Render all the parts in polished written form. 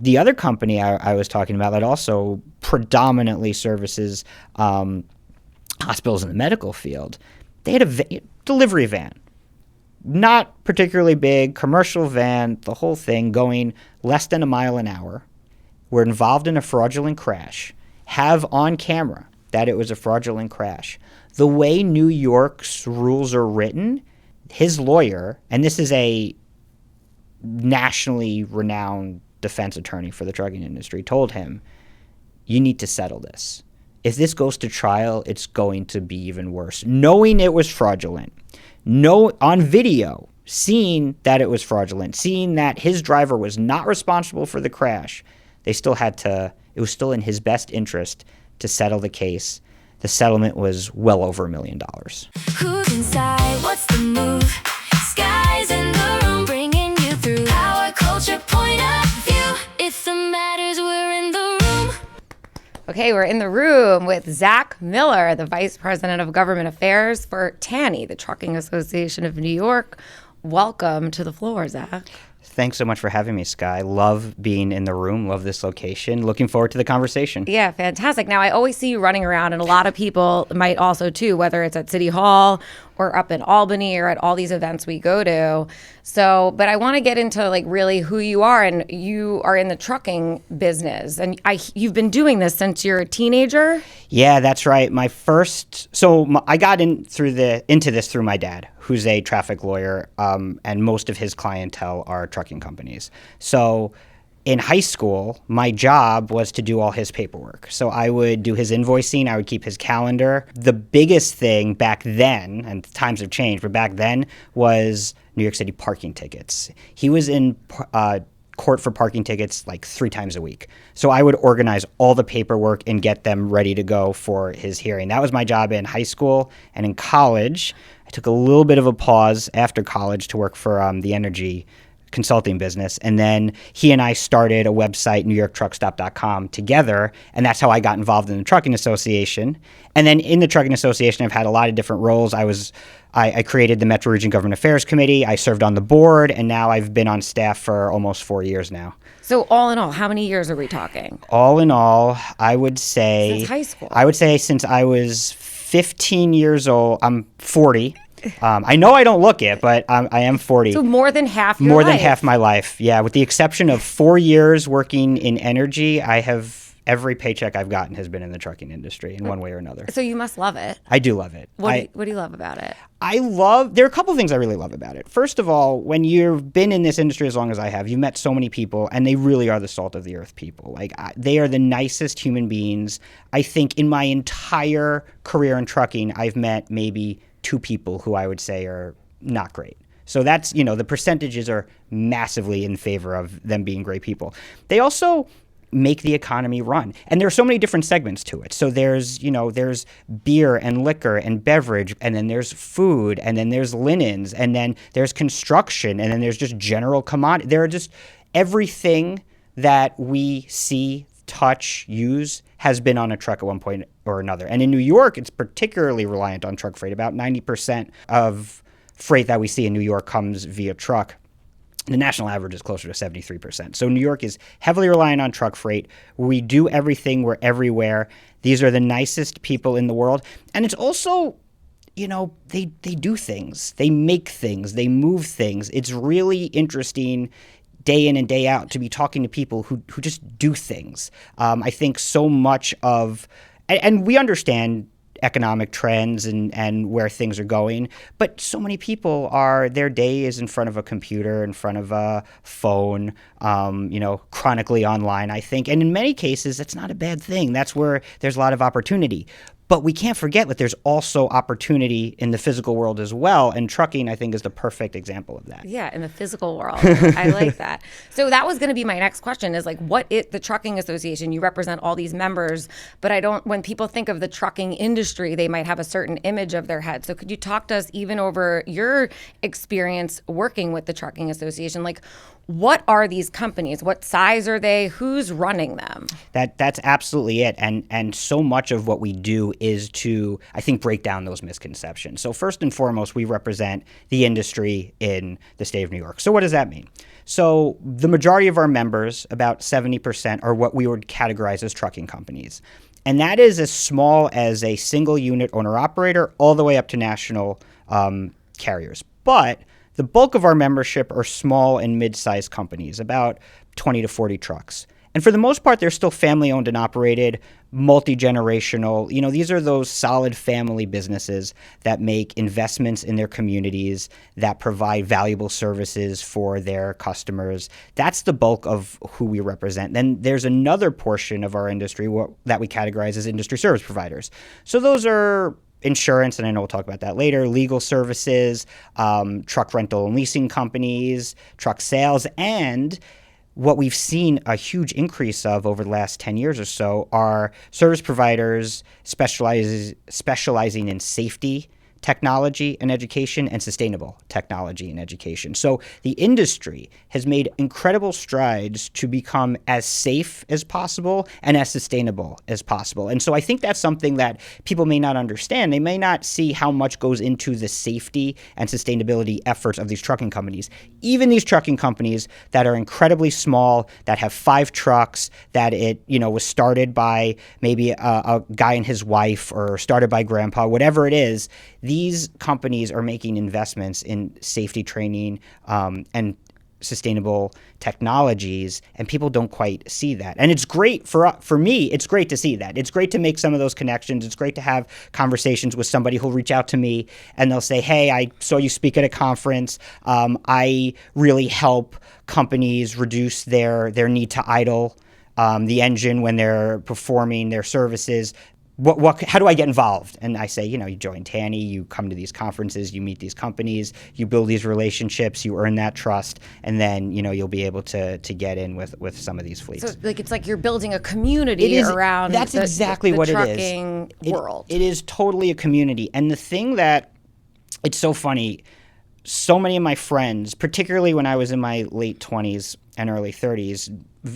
The other company I was talking about that also predominantly services hospitals in the medical field, they had a delivery van. Not particularly big, commercial van, the whole thing going less than a mile an hour. Were involved in a fraudulent crash, have on camera that it was a fraudulent crash. The way New York's rules are written, his lawyer, and this is a nationally renowned defense attorney for the trucking industry, told him, you need to settle this. If this goes to trial, it's going to be even worse. Knowing it was fraudulent, on video, seeing that it was fraudulent, seeing that his driver was not responsible for the crash, they still had to, it was still in his best interest to settle the case. The settlement was well over $1 million. Who's inside? What's the move? Skye's in the room, bringing you through our culture point of view. If the matters, we're in the room. Okay, we're in the room with Zach Miller, the Vice President of Government Affairs for TANY, the Trucking Association of New York. Welcome to the floor, Zach. Thanks so much for having me, Skye. Love being in the room, love this location. Looking forward to the conversation. Yeah, fantastic. Now, I always see you running around, and a lot of people might also, too, whether it's at City Hall or up in Albany or at all these events we go to. So, but I want to get into like really who you are, and you are in the trucking business, and you've been doing this since you're a teenager? Yeah, that's right. I got into this through my dad, who's a traffic lawyer, and most of his clientele are trucking companies. So in high school, my job was to do all his paperwork. So I would do his invoicing, I would keep his calendar. The biggest thing back then, and times have changed, but back then was New York City parking tickets. He was in court for parking tickets like 3 times a week. So I would organize all the paperwork and get them ready to go for his hearing. That was my job in high school. And in college, I took a little bit of a pause after college to work for the energy consulting business. And then he and I started a website, NewYorkTruckStop.com, together. And that's how I got involved in the Trucking Association. And then in the Trucking Association, I've had a lot of different roles. I created the Metro Region Government Affairs Committee. I served on the board, and now I've been on staff for almost 4 years now. So all in all, how many years are we talking? All in all, I would say... Since high school? I would say since I was 15 years old. I'm 40. I know I don't look it, but I am 40. So more than half your life? More than half my life, yeah. With the exception of 4 years working in energy, every paycheck I've gotten has been in the trucking industry in one way or another. So you must love it. I do love it. What do you love about it? There are a couple things I really love about it. First of all, when you've been in this industry as long as I have, you've met so many people, and they really are the salt of the earth people. They are the nicest human beings. I think in my entire career in trucking, I've met maybe 2 people who I would say are not great. So that's, the percentages are massively in favor of them being great people. They also make the economy run. And there are so many different segments to it. So there's beer and liquor and beverage, and then there's food, and then there's linens, and then there's construction, and then there's just general commodity. There are just everything that we see, touch, use has been on a truck at one point or another. And in New York, it's particularly reliant on truck freight. About 90% of freight that we see in New York comes via truck. The national average is closer to 73%. So New York is heavily reliant on truck freight. We do everything. We're everywhere. These are the nicest people in the world. And it's also, they do things. They make things. They move things. It's really interesting day in and day out to be talking to people who just do things. I think so much of, and we understand economic trends and where things are going, but so many people their day is in front of a computer, in front of a phone, chronically online, I think. And in many cases, that's not a bad thing. That's where there's a lot of opportunity. But we can't forget that there's also opportunity in the physical world as well. And trucking, I think, is the perfect example of that. Yeah, in the physical world. I like that. So that was going to be my next question is the Trucking Association, you represent all these members, but when people think of the trucking industry, they might have a certain image of their head. So could you talk to us even over your experience working with the Trucking Association? What are these companies? What size are they? Who's running them? That's absolutely it. And so much of what we do is to, I think, break down those misconceptions. So first and foremost, we represent the industry in the state of New York. So what does that mean? So the majority of our members, about 70%, are what we would categorize as trucking companies. And that is as small as a single unit owner-operator all the way up to national carriers. But the bulk of our membership are small and mid-sized companies, about 20 to 40 trucks. And for the most part, they're still family-owned and operated, multi-generational. These are those solid family businesses that make investments in their communities, that provide valuable services for their customers. That's the bulk of who we represent. Then there's another portion of our industry that we categorize as industry service providers. So those are insurance, and I know we'll talk about that later, legal services, truck rental and leasing companies, truck sales, and what we've seen a huge increase of over the last 10 years or so are service providers specializing in safety, technology and education, and sustainable technology and education. So the industry has made incredible strides to become as safe as possible and as sustainable as possible. And so I think that's something that people may not understand. They may not see how much goes into the safety and sustainability efforts of these trucking companies. Even these trucking companies that are incredibly small, that have 5 trucks, that it was started by maybe a guy and his wife, or started by grandpa, whatever it is, these companies are making investments in safety training and sustainable technologies, and people don't quite see that. And it's great for me. It's great to see that. It's great to make some of those connections. It's great to have conversations with somebody who'll reach out to me and they'll say, "Hey, I saw you speak at a conference. I really help companies reduce their need to idle the engine when they're performing their services. How do I get involved?" And I say, you join TANY, you come to these conferences, you meet these companies, you build these relationships, you earn that trust, and then, you'll be able to get in with some of these fleets. So it's like you're building a community around that's exactly what the it is. trucking world. It is totally a community. And the thing that, it's so funny, so many of my friends, particularly when I was in my late 20s and early 30s,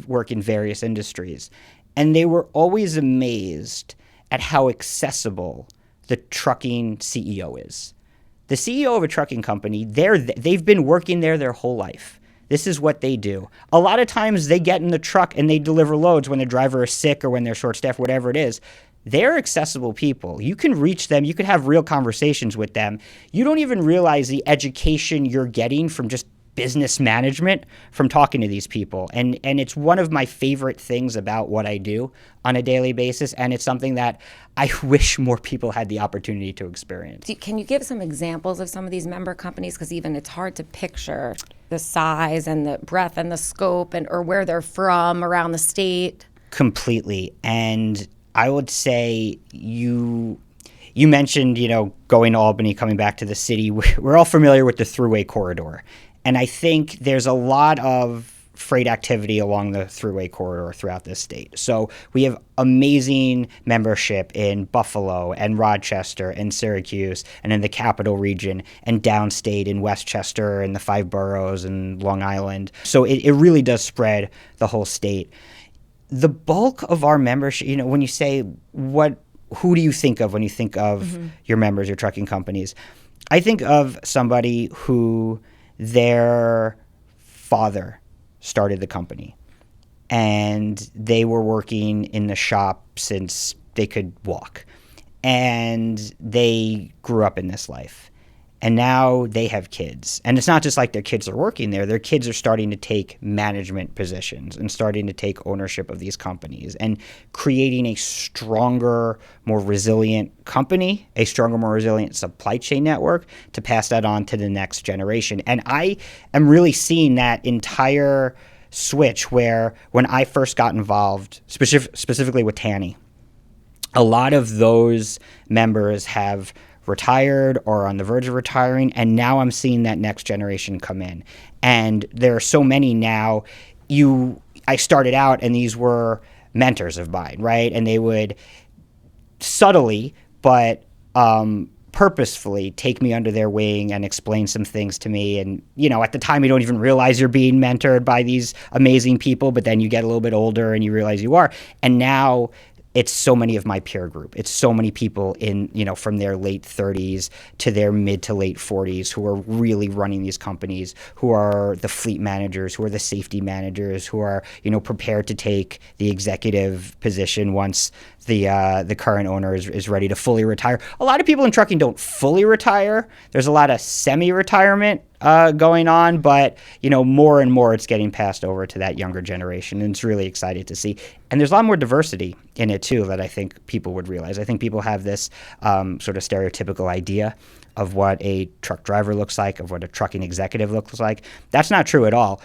work in various industries, and they were always amazed at how accessible the trucking CEO is. The CEO of a trucking company, they've been working there their whole life. This is what they do. A lot of times they get in the truck and they deliver loads when the driver is sick or when they're short-staffed, whatever it is. They're accessible people. You can reach them. You can have real conversations with them. You don't even realize the education you're getting from just business management from talking to these people. And it's one of my favorite things about what I do on a daily basis, and it's something that I wish more people had the opportunity to experience. Can you give some examples of some of these member companies? Because even it's hard to picture the size and the breadth and the scope or where they're from around the state. Completely. And I would say you mentioned, going to Albany, coming back to the city. We're all familiar with the Thruway corridor. And I think there's a lot of freight activity along the Thruway corridor throughout this state. So we have amazing membership in Buffalo and Rochester and Syracuse and in the Capital Region and downstate in Westchester and the 5 boroughs and Long Island. So it really does spread the whole state. The bulk of our membership, when you say who do you think of when you think of your members, your trucking companies? I think of somebody who their father started the company and they were working in the shop since they could walk, and they grew up in this life, and now they have kids. And it's not just like their kids are working there. Their kids are starting to take management positions and starting to take ownership of these companies and creating a stronger, more resilient company, a stronger, more resilient supply chain network to pass that on to the next generation. And I am really seeing that entire switch where when I first got involved, specifically with TANY, a lot of those members have retired or on the verge of retiring, and now I'm seeing that next generation come in. And there are so many now. I started out and these were mentors of mine, right? And they would subtly but purposefully take me under their wing and explain some things to me. And, at the time you don't even realize you're being mentored by these amazing people, but then you get a little bit older and you realize you are. And now it's so many of my peer group. It's so many people in, from their late 30s to their mid to late 40s who are really running these companies, who are the fleet managers, who are the safety managers, who are, prepared to take the executive position once the current owner is ready to fully retire. A lot of people in trucking don't fully retire. There's a lot of semi-retirement going on, but more and more it's getting passed over to that younger generation, and it's really exciting to see. And there's a lot more diversity in it too that I think people would realize. I think people have this sort of stereotypical idea of what a truck driver looks like, of what a trucking executive looks like. That's not true at all.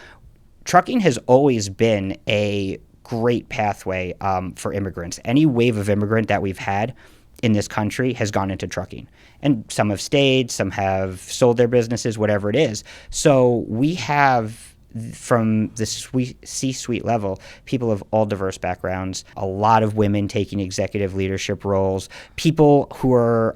Trucking has always been a great pathway for immigrants. Any wave of immigrant that we've had in this country has gone into trucking. And some have stayed, some have sold their businesses, whatever it is. So we have, from the C-suite level, people of all diverse backgrounds, a lot of women taking executive leadership roles, people who are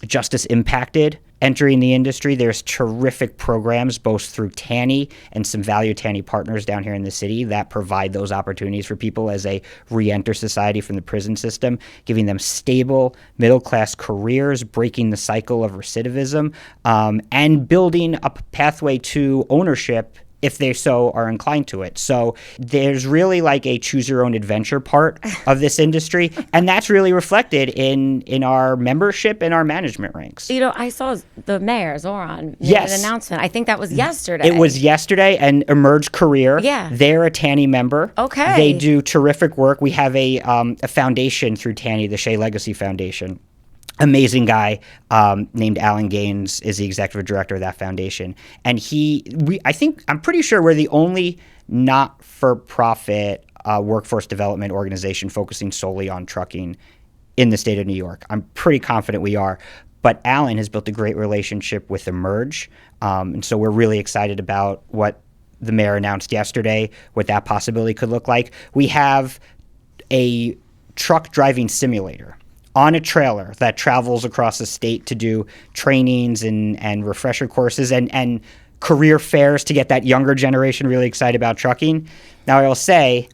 justice impacted entering the industry. There's terrific programs both through TANY and some Value TANY partners down here in the city that provide those opportunities for people as they re-enter society from the prison system, giving them stable middle-class careers, breaking the cycle of recidivism, and building a pathway to ownership if they so are inclined to it. So there's really like a choose your own adventure part of this industry, and that's really reflected in our membership and our management ranks. I saw the mayor, Zoran, made Yes. an announcement. I think that was yesterday. It was yesterday, and Emerge Career. Yeah. They're a TANY member. Okay. They do terrific work. We have a foundation through TANY, the Shea Legacy Foundation. Amazing guy named Alan Gaines is the executive director of that foundation. And I'm pretty sure we're the only not-for-profit workforce development organization focusing solely on trucking in the state of New York. I'm pretty confident we are. But Alan has built a great relationship with Emerge. And so we're really excited about what the mayor announced yesterday, what that possibility could look like. We have a truck driving simulator on a trailer that travels across the state to do trainings and refresher courses and career fairs to get that younger generation really excited about trucking. Now, I will say,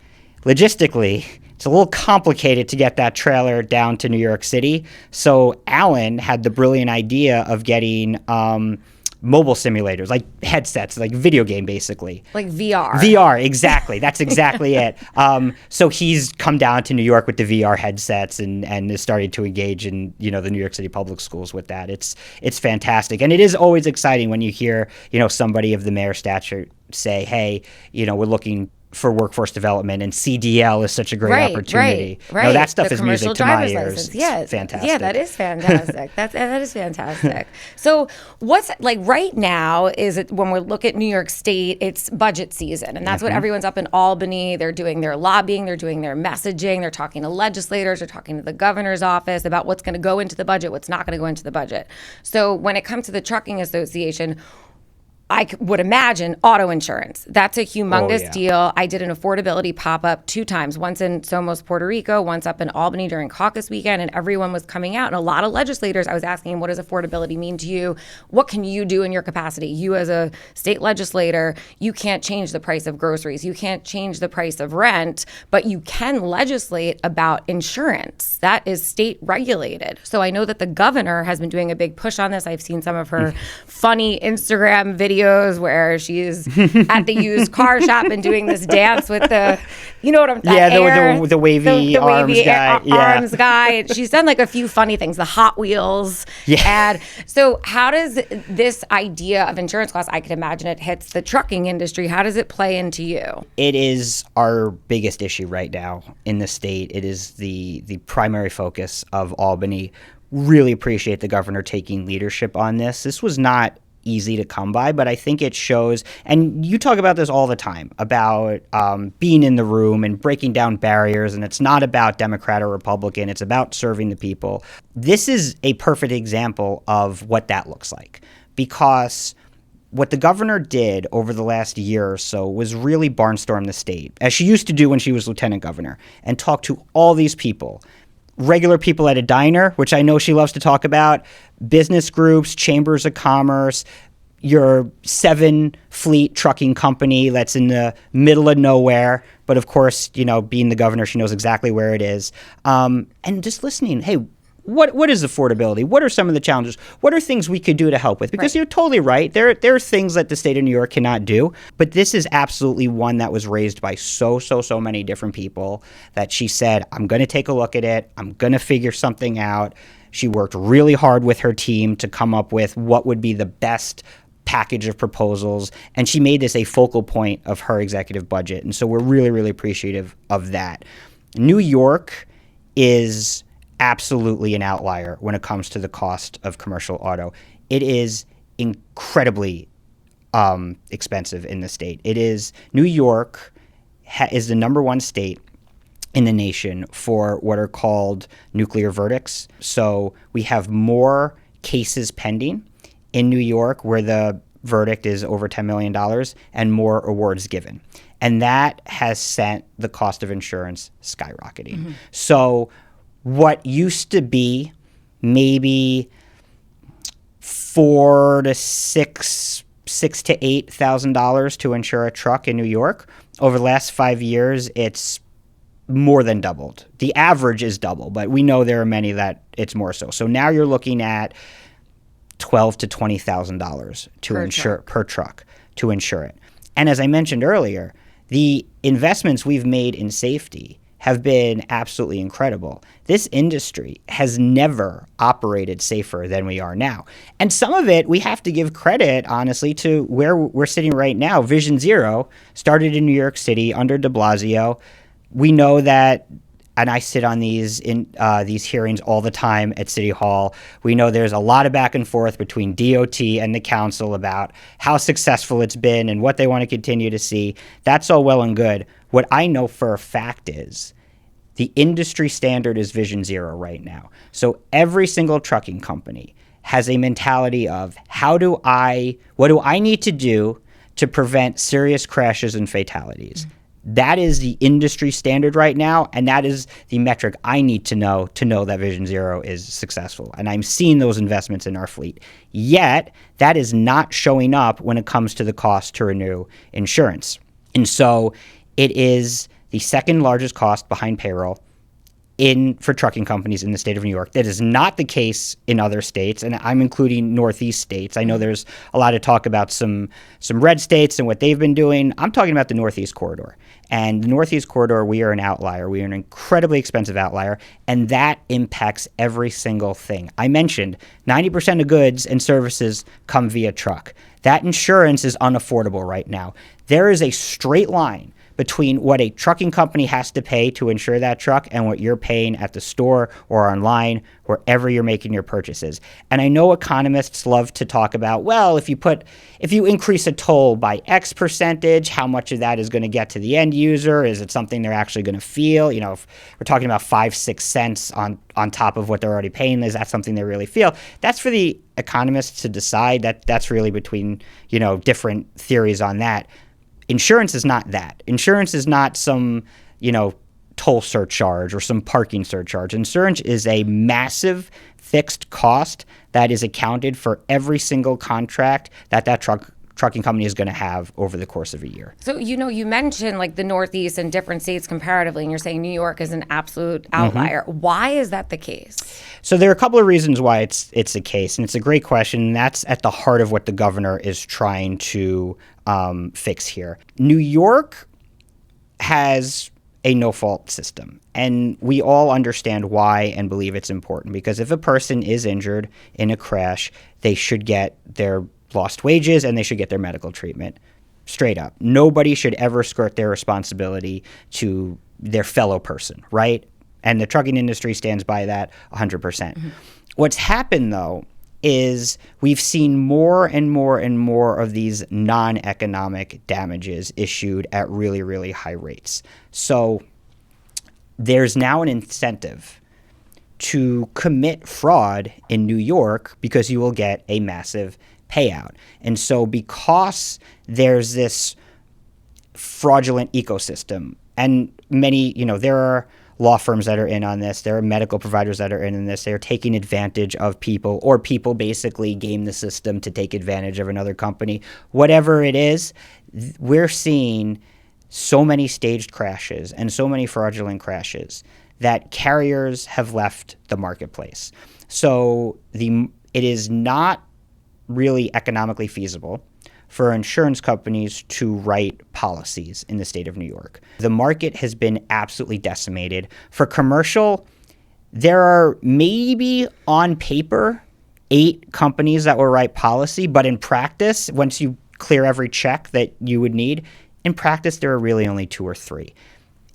logistically, it's a little complicated to get that trailer down to New York City. So Alan had the brilliant idea of getting mobile simulators, like headsets, like video game, basically. Like VR. VR, exactly. That's exactly it. So he's come down to New York with the VR headsets and is starting to engage in, the New York City public schools with that. It's fantastic. And it is always exciting when you hear, somebody of the mayor's stature say, hey, we're looking for workforce development, and CDL is such a great opportunity. Right. No, that stuff The is music commercial to my driver's ears. license. Yeah, It's fantastic. Yeah, that is fantastic. that is fantastic. So what's like right now is it when we look at New York State, it's budget season, and that's what everyone's up in Albany. They're doing their lobbying, they're doing their messaging, they're talking to legislators, they're talking to the governor's office about what's going to go into the budget, what's not going to go into the budget. So when it comes to the Trucking Association, I would imagine auto insurance. That's a humongous deal. I did an affordability pop-up 2 times, once in Somos, Puerto Rico, once up in Albany during caucus weekend, and everyone was coming out. And a lot of legislators, I was asking, what does affordability mean to you? What can you do in your capacity? You as a state legislator, you can't change the price of groceries. You can't change the price of rent, but you can legislate about insurance. That is state regulated. So I know that the governor has been doing a big push on this. I've seen some of her funny Instagram videos where she's at the used car shop and doing this dance with the, what I'm talking about? The wavy arms guy. Arms guy. And she's done like a few funny things, the Hot Wheels ad. So how does this idea of insurance costs, I can imagine it hits the trucking industry. How does it play into you? It is our biggest issue right now in the state. It is the primary focus of Albany. Really appreciate the governor taking leadership on this. This was not easy to come by, but I think it shows, and you talk about this all the time, about being in the room and breaking down barriers, and it's not about Democrat or Republican, it's about serving the people. This is a perfect example of what that looks like, because what the governor did over the last year or so was really barnstorm the state, as she used to do when she was lieutenant governor, and talk to all these people, regular people at a diner, which I know she loves to talk about, business groups, chambers of commerce, your 7-fleet trucking company that's in the middle of nowhere. But of course, being the governor, she knows exactly where it is. And just listening, hey, what is affordability? What are some of the challenges? What are things we could do to help with? Because you're totally right. There are things that the state of New York cannot do. But this is absolutely one that was raised by so many different people that she said, I'm going to take a look at it. I'm going to figure something out. She worked really hard with her team to come up with what would be the best package of proposals. And she made this a focal point of her executive budget. And so we're really, really appreciative of that. New York is absolutely an outlier when it comes to the cost of commercial auto. It is incredibly expensive in the state. New York is the number one state in the nation for what are called nuclear verdicts. So we have more cases pending in New York where the verdict is over $10 million and more awards given. And that has sent the cost of insurance skyrocketing. Mm-hmm. So what used to be maybe $4,000 to $6,000 to $8,000 to insure a truck in New York, over the last 5 years, it's more than doubled. The average is double, but we know there are many that it's more so. So now you're looking at $12,000 to $20,000 to insure per truck to insure it. And as I mentioned earlier, the investments we've made in safety have been absolutely incredible. This industry has never operated safer than we are now. And some of it, we have to give credit, honestly, to where we're sitting right now. Vision Zero started in New York City under de Blasio. We know that, and I sit on these hearings all the time at City Hall. We know there's a lot of back and forth between DOT and the council about how successful it's been and what they want to continue to see. That's all well and good. What I know for a fact is the industry standard is Vision Zero right now. So every single trucking company has a mentality of what do I need to do to prevent serious crashes and fatalities? Mm-hmm. That is the industry standard right now, and that is the metric I need to know that Vision Zero is successful. And I'm seeing those investments in our fleet. Yet, that is not showing up when it comes to the cost to renew insurance. And so it is the second largest cost behind payroll for trucking companies in the state of New York. That is not the case in other states, and I'm including Northeast states. I know there's a lot of talk about some red states and what they've been doing. I'm talking about the Northeast corridor. And the Northeast corridor, we are an outlier. We are an incredibly expensive outlier, and that impacts every single thing. I mentioned 90% of goods and services come via truck. That insurance is unaffordable right now. There is a straight line between what a trucking company has to pay to insure that truck and what you're paying at the store or online, wherever you're making your purchases. And I know economists love to talk about, well, if you increase a toll by X percentage, how much of that is going to get to the end user? Is it something they're actually going to feel? If we're talking about 5-6 cents on top of what they're already paying, is that something they really feel? That's for the economists to decide. That's really between, different theories on that. Insurance is not that. Insurance is not some, toll surcharge or some parking surcharge. Insurance is a massive fixed cost that is accounted for every single contract that trucking company is going to have over the course of a year. So, you mentioned like the Northeast and different states comparatively, and you're saying New York is an absolute outlier. Mm-hmm. Why is that the case? So there are a couple of reasons why it's the case, and it's a great question. And that's at the heart of what the governor is trying to fix here. New York has a no-fault system, and we all understand why and believe it's important, because if a person is injured in a crash, they should get their lost wages and they should get their medical treatment. Straight up. Nobody should ever skirt their responsibility to their fellow person, right? And the trucking industry stands by that 100%. Mm-hmm. What's happened, though, is we've seen more and more and more of these non-economic damages issued at really, really high rates. So there's now an incentive to commit fraud in New York because you will get a massive payout. And so because there's this fraudulent ecosystem, and many, there are law firms that are in on this. There are medical providers that are in this. They're taking advantage of people, or people basically game the system to take advantage of another company. Whatever it is, we're seeing so many staged crashes and so many fraudulent crashes that carriers have left the marketplace. So it is not really economically feasible for insurance companies to write policies in the state of New York. The market has been absolutely decimated. For commercial, there are maybe on paper 8 companies that will write policy, but in practice, once you clear every check that you would need, in practice there are really only 2 or 3.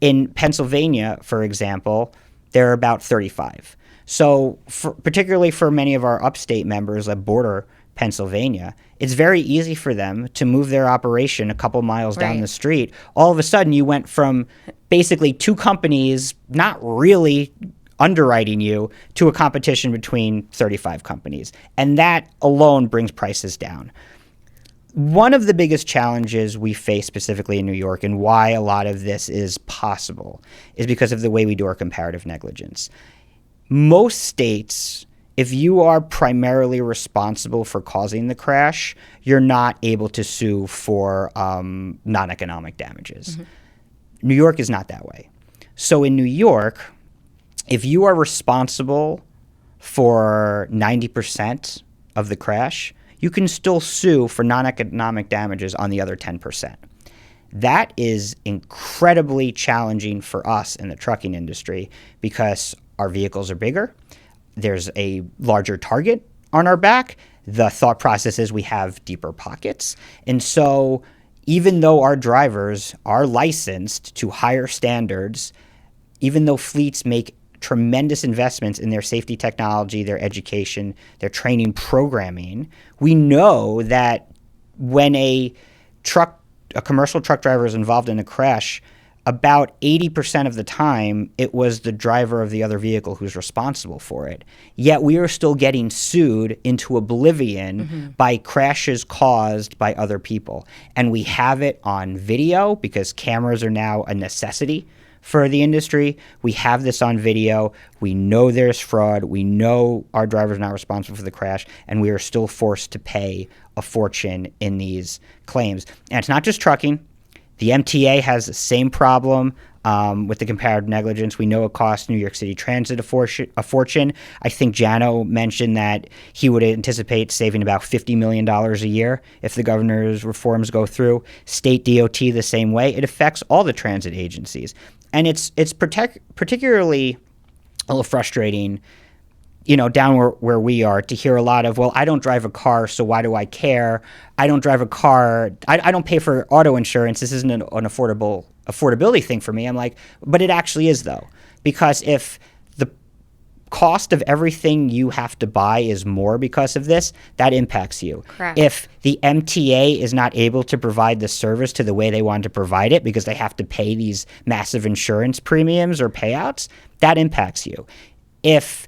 In Pennsylvania, for example, there are about 35. So particularly for many of our upstate members that border Pennsylvania, it's very easy for them to move their operation a couple miles down the street. All of a sudden, you went from basically 2 companies not really underwriting you to a competition between 35 companies. And that alone brings prices down. One of the biggest challenges we face specifically in New York, and why a lot of this is possible, is because of the way we do our comparative negligence. Most states, if you are primarily responsible for causing the crash, you're not able to sue for non-economic damages. Mm-hmm. New York is not that way. So in New York, if you are responsible for 90% of the crash, you can still sue for non-economic damages on the other 10%. That is incredibly challenging for us in the trucking industry because our vehicles are bigger. There's a larger target on our back. The thought process is we have deeper pockets. And so even though our drivers are licensed to higher standards, even though fleets make tremendous investments in their safety technology, their education, their training programming, we know that when a commercial truck driver is involved in a crash, about 80% of the time, it was the driver of the other vehicle who's responsible for it. Yet we are still getting sued into oblivion by crashes caused by other people. And we have it on video because cameras are now a necessity for the industry. We have this on video. We know there's fraud. We know our driver's not responsible for the crash, and we are still forced to pay a fortune in these claims. And it's not just trucking. The MTA has the same problem with the comparative negligence. We know it costs New York City Transit a fortune. I think Jano mentioned that he would anticipate saving about $50 million a year if the governor's reforms go through. State DOT the same way. It affects all the transit agencies. And it's particularly a little frustrating, down where we are, to hear a lot of, well, I don't drive a car, so why do I care? I don't drive a car. I don't pay for auto insurance. This isn't an affordability thing for me. I'm like, but it actually is, though, because if the cost of everything you have to buy is more because of this, that impacts you. Correct. If the MTA is not able to provide the service to the way they want to provide it because they have to pay these massive insurance premiums or payouts, that impacts you. If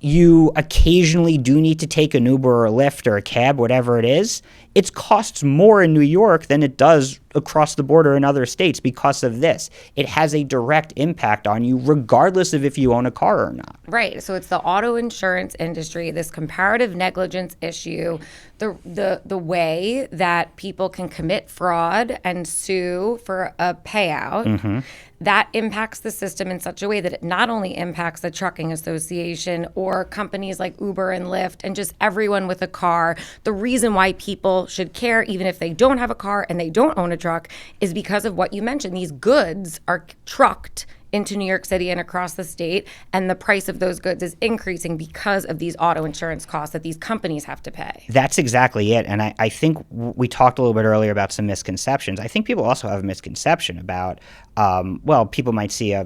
you occasionally do need to take an Uber or a Lyft or a cab, whatever it is, it costs more in New York than it does across the border in other states because of this. It has a direct impact on you regardless of if you own a car or not. Right. So it's the auto insurance industry, this comparative negligence issue, the way that people can commit fraud and sue for a payout. That impacts the system in such a way that it not only impacts the trucking association or companies like Uber and Lyft and just everyone with a car. The reason why people should care, even if they don't have a car and they don't own a truck, is because of what you mentioned. These goods are trucked into New York City and across the state, and the price of those goods is increasing because of these auto insurance costs that these companies have to pay. That's exactly it. And I think we talked a little bit earlier about some misconceptions. I think people also have a misconception about, people might see a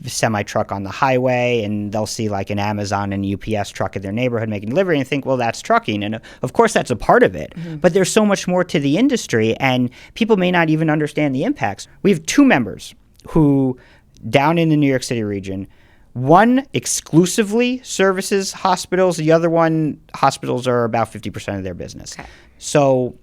semi-truck on the highway and they'll see like an Amazon and UPS truck in their neighborhood making delivery and think, well, that's trucking. And of course that's a part of it, but there's so much more to the industry and people may not even understand the impacts. We have 2 members who, down in the New York City region, one exclusively services hospitals, the other one, hospitals are about 50% of their business. Okay. So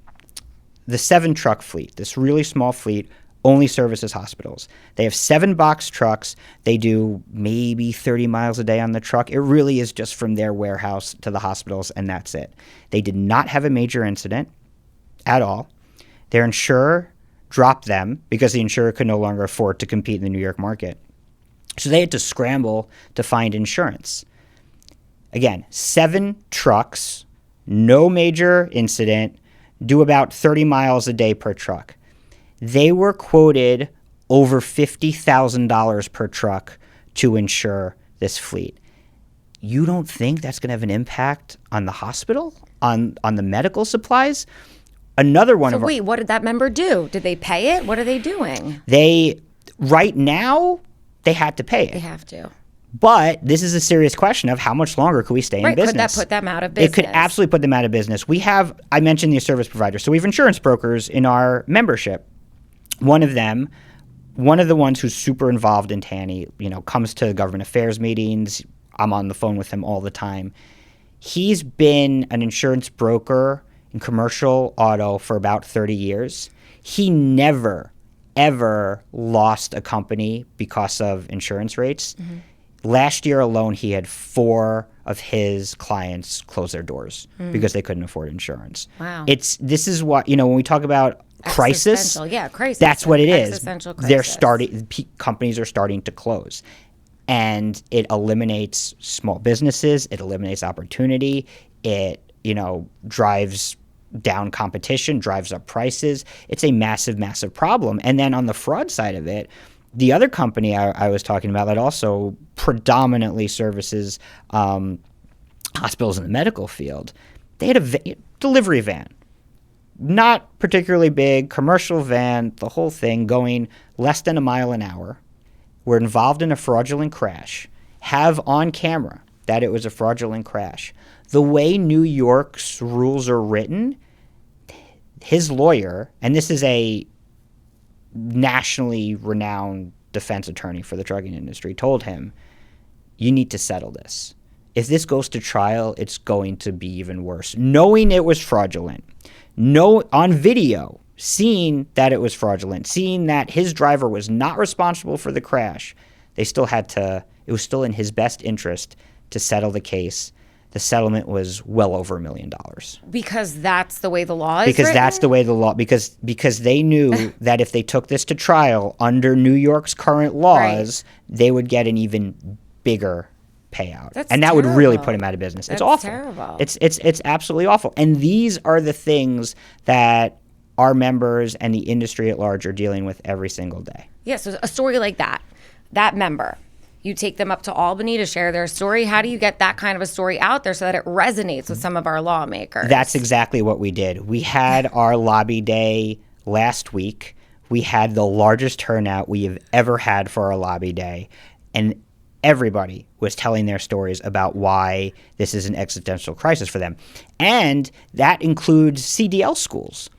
the 7 truck fleet, this really small fleet, only services hospitals. They have 7 box trucks. They do maybe 30 miles a day on the truck. It really is just from their warehouse to the hospitals, and that's it. They did not have a major incident at all. Their insurer dropped them because the insurer could no longer afford to compete in the New York market. So they had to scramble to find insurance. Again, 7 trucks, no major incident, do about 30 miles a day per truck. They were quoted over $50,000 per truck to insure this fleet. You don't think that's going to have an impact on the hospital, on the medical supplies? Another one So of our, wait, what did that member do? Did they pay it? What are they doing? right now, they had to pay it. They have to. But this is a serious question of how much longer could we stay in Right, business? could that put them out of business? It could absolutely put them out of business. I mentioned the service providers. So we have insurance brokers in our membership. One of the ones who's super involved in TANY, comes to government affairs meetings. I'm on the phone with him all the time. He's been an insurance broker in commercial auto for about 30 years. He never, ever lost a company because of insurance rates. Mm-hmm. Last year alone, he had 4 of his clients close their doors because they couldn't afford insurance. Wow. This is what, when we talk about crisis, crisis. that's what it is. Existential crisis. Companies are starting to close. And it eliminates small businesses. It eliminates opportunity. It, drives down competition, drives up prices. It's a massive, massive problem. And then on the fraud side of it, the other company I was talking about that also predominantly services hospitals in the medical field, they had a delivery van. Not particularly big, commercial van, the whole thing going less than a mile an hour. Were involved in a fraudulent crash, have on camera that it was a fraudulent crash. The way New York's rules are written, his lawyer, and this is a nationally renowned defense attorney for the trucking industry, told him, you need to settle this. If this goes to trial, it's going to be even worse. Knowing it was fraudulent, on video, seeing that it was fraudulent, seeing that his driver was not responsible for the crash, it was still in his best interest to settle the case. The settlement was well over $1 million. Because that's the way the law is Because written? that's the way the law, because they knew that if they took this to trial under New York's current laws, they would get an even bigger payout. And that would really put him out of business. It's awful. Terrible. It's absolutely awful. And these are the things that our members and the industry at large are dealing with every single day. Yeah, so a story like that member, you take them up to Albany to share their story. How do you get that kind of a story out there so that it resonates with some of our lawmakers? That's exactly what we did. We had our lobby day last week. We had the largest turnout we have ever had for our lobby day. And everybody was telling their stories about why this is an existential crisis for them. And that includes CDL schools.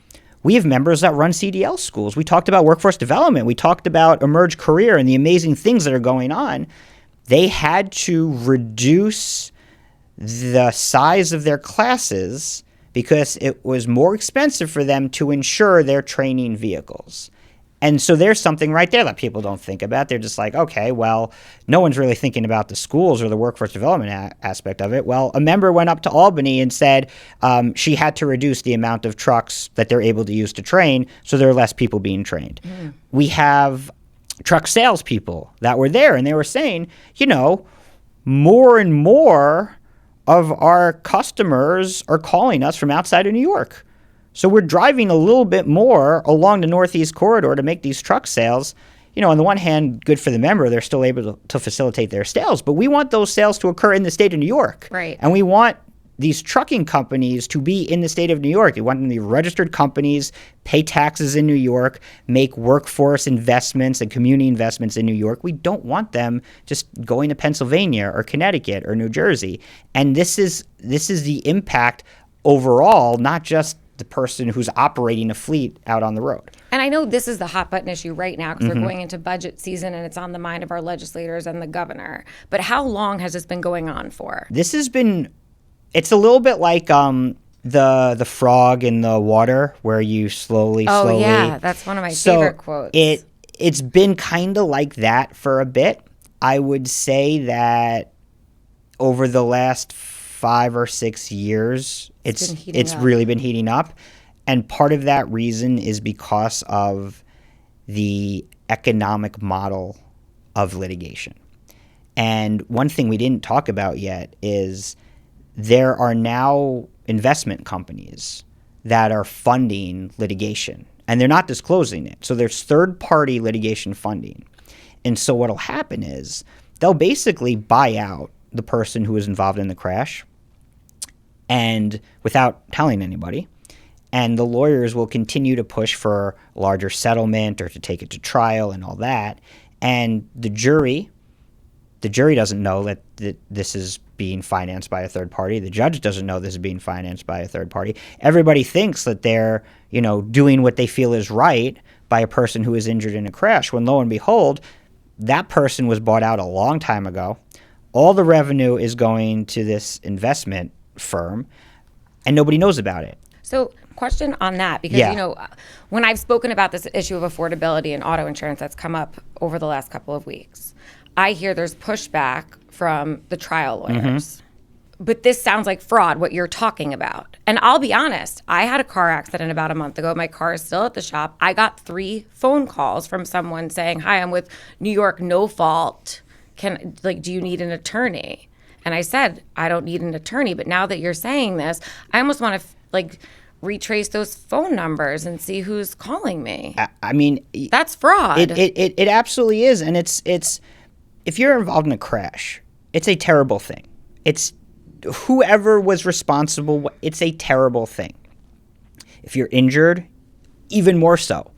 We have members that run CDL schools. We talked about workforce development. We talked about Emerge Career and the amazing things that are going on. They had to reduce the size of their classes because it was more expensive for them to insure their training vehicles. And so there's something right there that people don't think about. They're just like, okay, well, no one's really thinking about the schools or the workforce development aspect of it. Well, a member went up to Albany and said she had to reduce the amount of trucks that they're able to use to train, so there are less people being trained. We have truck salespeople that were there, and they were saying, more and more of our customers are calling us from outside of New York. So we're driving a little bit more along the Northeast corridor to make these truck sales. On the one hand, good for the member. They're still able to facilitate their sales. But we want those sales to occur in the state of New York. Right. And we want these trucking companies to be in the state of New York. We want them to be registered companies, pay taxes in New York, make workforce investments and community investments in New York. We don't want them just going to Pennsylvania or Connecticut or New Jersey. And this is the impact overall, not just the person who's operating a fleet out on the road. And I know this is the hot button issue right now because we're going into budget season and it's on the mind of our legislators and the governor. But how long has this been going on for? It's a little bit like the frog in the water where you slowly. Oh yeah, that's one of my favorite quotes. It's been kind of like that for a bit. I would say that over the last 5 or 6 years, it's really been heating up. And part of that reason is because of the economic model of litigation. And one thing we didn't talk about yet is there are now investment companies that are funding litigation, and they're not disclosing it. So there's third-party litigation funding. And so what'll happen is they'll basically buy out the person who was involved in the crash and without telling anybody. And the lawyers will continue to push for a larger settlement or to take it to trial and all that. And the jury doesn't know that this is being financed by a third party. The judge doesn't know this is being financed by a third party. Everybody thinks that they're, doing what they feel is right by a person who is injured in a crash, when lo and behold, that person was bought out a long time ago. All the revenue is going to this investment firm, and nobody knows about it. So question on that, because, when I've spoken about this issue of affordability and auto insurance that's come up over the last couple of weeks, I hear there's pushback from the trial lawyers. But this sounds like fraud, what you're talking about. And I'll be honest, I had a car accident about a month ago. My car is still at the shop. I got 3 phone calls from someone saying, "Hi, I'm with New York No Fault. Do you need an attorney?" And I said, I don't need an attorney. But now that you're saying this, I almost want to retrace those phone numbers and see who's calling me. I mean, that's fraud. It absolutely is. And it's if you're involved in a crash, it's a terrible thing. It's whoever was responsible, it's a terrible thing. If you're injured, even more so.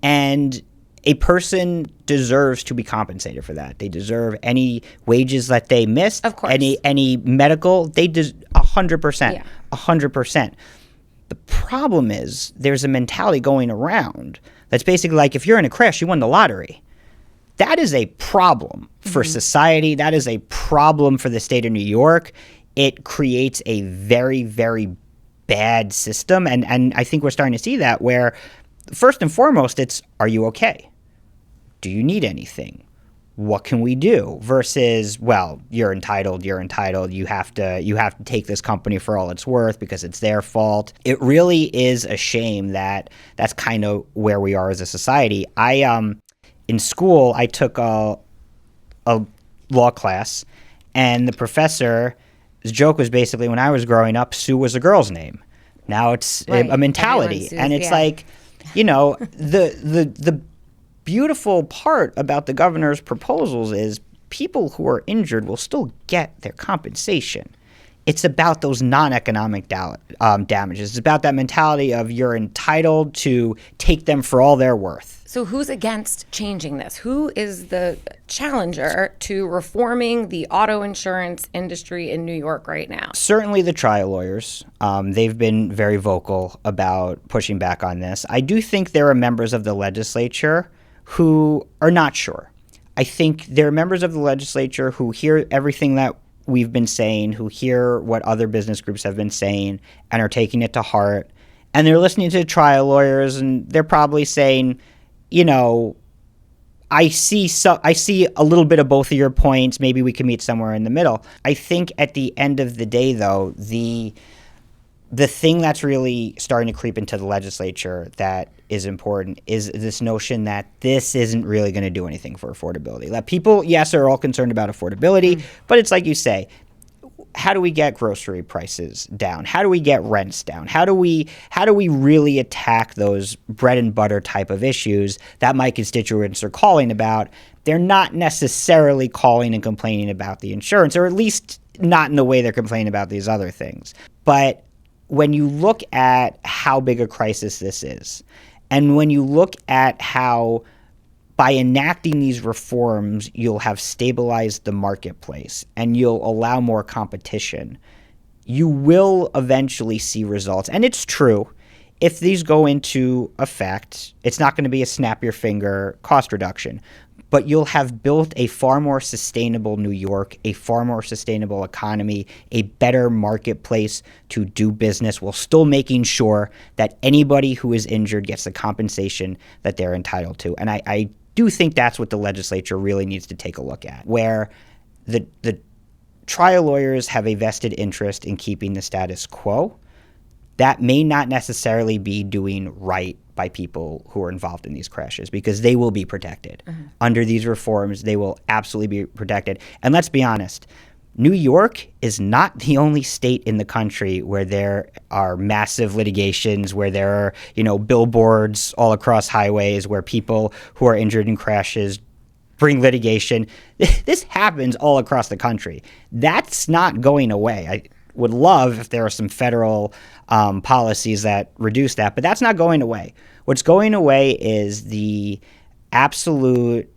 And a person deserves to be compensated for that. They deserve any wages that they missed. Of course. Any medical, they 100%. Yeah. 100%. The problem is there's a mentality going around that's basically like, if you're in a crash, you won the lottery. That is a problem for society. That is a problem for the state of New York. It creates a very, very bad system. And I think we're starting to see that, where first and foremost, it's, are you okay? Do you need anything? What can we do? Versus, well, you're entitled. You have to take this company for all it's worth because it's their fault. It really is a shame that that's kind of where we are as a society. In school, I took a law class, and the professor's joke was basically, when I was growing up, Sue was a girl's name. Now it's a mentality. And it's like, the beautiful part about the governor's proposals is people who are injured will still get their compensation. It's about those non-economic damages. It's about that mentality of you're entitled to take them for all they're worth. So who's against changing this? Who is the challenger to reforming the auto insurance industry in New York right now? Certainly the trial lawyers. They've been very vocal about pushing back on this. I do think there are members of the legislature who are not sure. I think there are members of the legislature who hear everything that we've been saying, who hear what other business groups have been saying and are taking it to heart. And they're listening to trial lawyers, and they're probably saying, I see a little bit of both of your points. Maybe we can meet somewhere in the middle. I think at the end of the day, though, the thing that's really starting to creep into the legislature that is important is this notion that this isn't really going to do anything for affordability. That people, yes, are all concerned about affordability, but it's like you say, how do we get grocery prices down? How do we get rents down? How do we really attack those bread and butter type of issues that my constituents are calling about? They're not necessarily calling and complaining about the insurance, or at least not in the way they're complaining about these other things. But when you look at how big a crisis this is, and when you look at how by enacting these reforms, you'll have stabilized the marketplace and you'll allow more competition, you will eventually see results. And it's true, if these go into effect, it's not going to be a snap your finger cost reduction. but you'll have built a far more sustainable New York, a far more sustainable economy, a better marketplace to do business, while still making sure that anybody who is injured gets the compensation that they're entitled to. And I do think that's what the legislature really needs to take a look at, where the trial lawyers have a vested interest in keeping the status quo. That may not necessarily be doing right by people who are involved in these crashes, because they will be protected. Under these reforms, they will absolutely be protected. And let's be honest, New York is not the only state in the country where there are massive litigations, where there are, billboards all across highways, where people who are injured in crashes bring litigation. This happens all across the country. That's not going away. I would love if there are some federal policies that reduce that, but that's not going away. What's going away is the absolute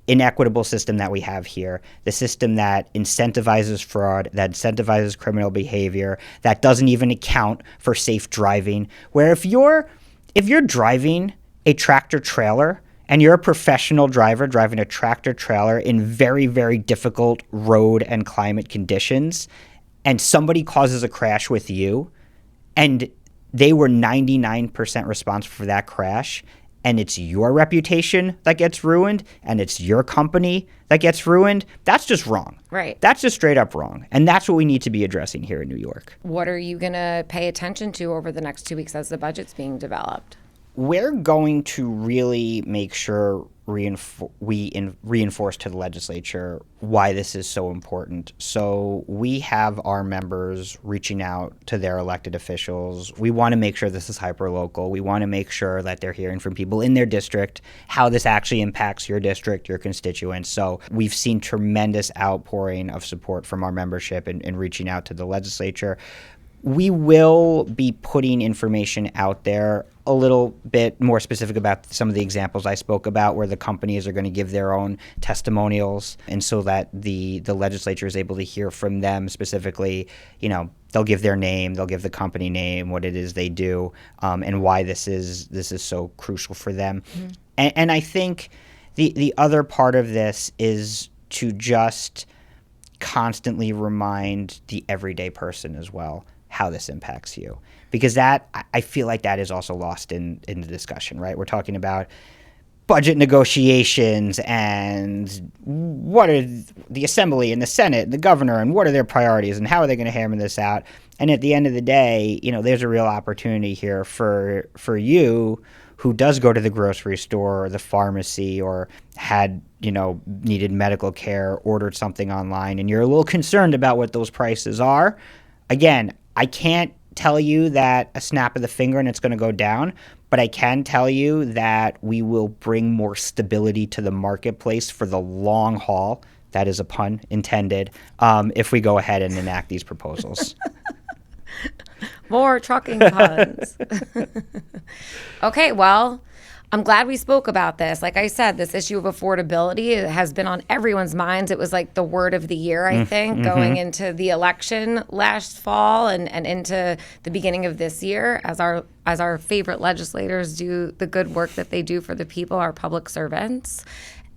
inequitable system that we have here, the system that incentivizes fraud, that incentivizes criminal behavior, that doesn't even account for safe driving, where if you're driving a tractor trailer and you're a professional driver driving a tractor trailer in very, very difficult road and climate conditions, and somebody causes a crash with you, and they were 99% responsible for that crash, and it's your reputation that gets ruined, and it's your company that gets ruined, that's just wrong. Right. That's just straight up wrong. And that's what we need to be addressing here in New York. What are you going to pay attention to over the next 2 weeks as the budget's being developed? We're going to really make sure we reinforce to the legislature why this is so important. So we have our members reaching out to their elected officials. We want to make sure this is hyper-local. We want to make sure that they're hearing from people in their district how this actually impacts your district, your constituents. So we've seen tremendous outpouring of support from our membership in reaching out to the legislature. We will be putting information out there a little bit more specific about some of the examples I spoke about, where the companies are going to give their own testimonials, and so that the legislature is able to hear from them specifically. They'll give their name, they'll give the company name, what it is they do, and why this is so crucial for them. Mm-hmm. And I think the other part of this is to just constantly remind the everyday person as well how this impacts you, because that, I feel like that is also lost in the discussion, right? We're talking about budget negotiations and what are the Assembly and the Senate and the governor and what are their priorities and how are they going to hammer this out. And at the end of the day, there's a real opportunity here for you who does go to the grocery store or the pharmacy or had, needed medical care, ordered something online, and you're a little concerned about what those prices are. Again, I can't tell you that a snap of the finger and it's going to go down, but I can tell you that we will bring more stability to the marketplace for the long haul. That is a pun intended, if we go ahead and enact these proposals. More trucking puns. Okay, well, I'm glad we spoke about this. Like I said, this issue of affordability has been on everyone's minds. It was like the word of the year, I think, going into the election last fall and into the beginning of this year, as our favorite legislators do the good work that they do for the people, our public servants.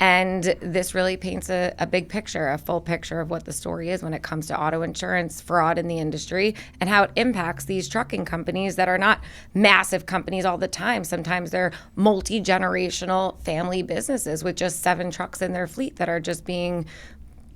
And this really paints a big picture, a full picture of what the story is when it comes to auto insurance fraud in the industry and how it impacts these trucking companies that are not massive companies all the time. Sometimes they're multi-generational family businesses with just 7 trucks in their fleet that are just being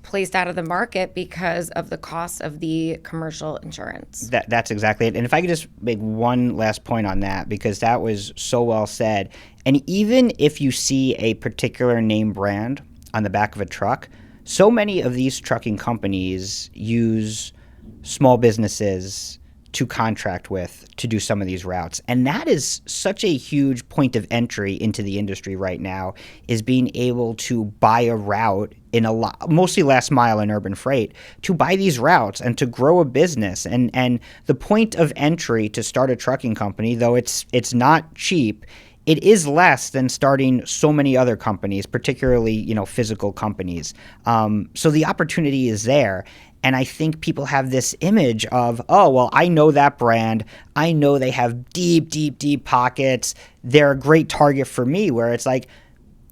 placed out of the market because of the cost of the commercial insurance. That's exactly it. And if I could just make one last point on that, because that was so well said. And even if you see a particular name brand on the back of a truck, so many of these trucking companies use small businesses to contract with to do some of these routes. And that is such a huge point of entry into the industry right now, is being able to buy a route in mostly last mile and urban freight, to buy these routes and to grow a business. And the point of entry to start a trucking company, though it's not cheap, it is less than starting so many other companies, particularly, physical companies. So the opportunity is there. And I think people have this image of, oh, well, I know that brand. I know they have deep, deep, deep pockets. They're a great target for me, where it's like,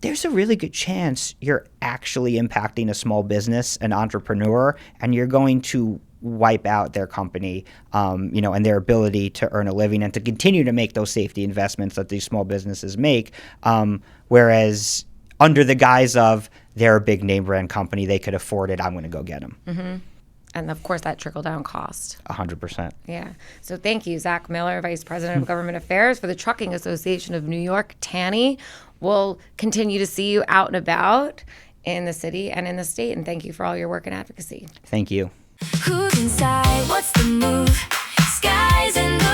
there's a really good chance you're actually impacting a small business, an entrepreneur, and you're going to wipe out their company, and their ability to earn a living and to continue to make those safety investments that these small businesses make. Whereas under the guise of they're a big name brand company, they could afford it, I'm going to go get them. Mm-hmm. And of course, that trickle down cost. 100%. Yeah. So thank you, Zach Miller, Vice President of Government Affairs for the Trucking Association of New York, TANY. We'll continue to see you out and about in the city and in the state. And thank you for all your work and advocacy. Thank you. Who's inside? What's the move? Skye's in the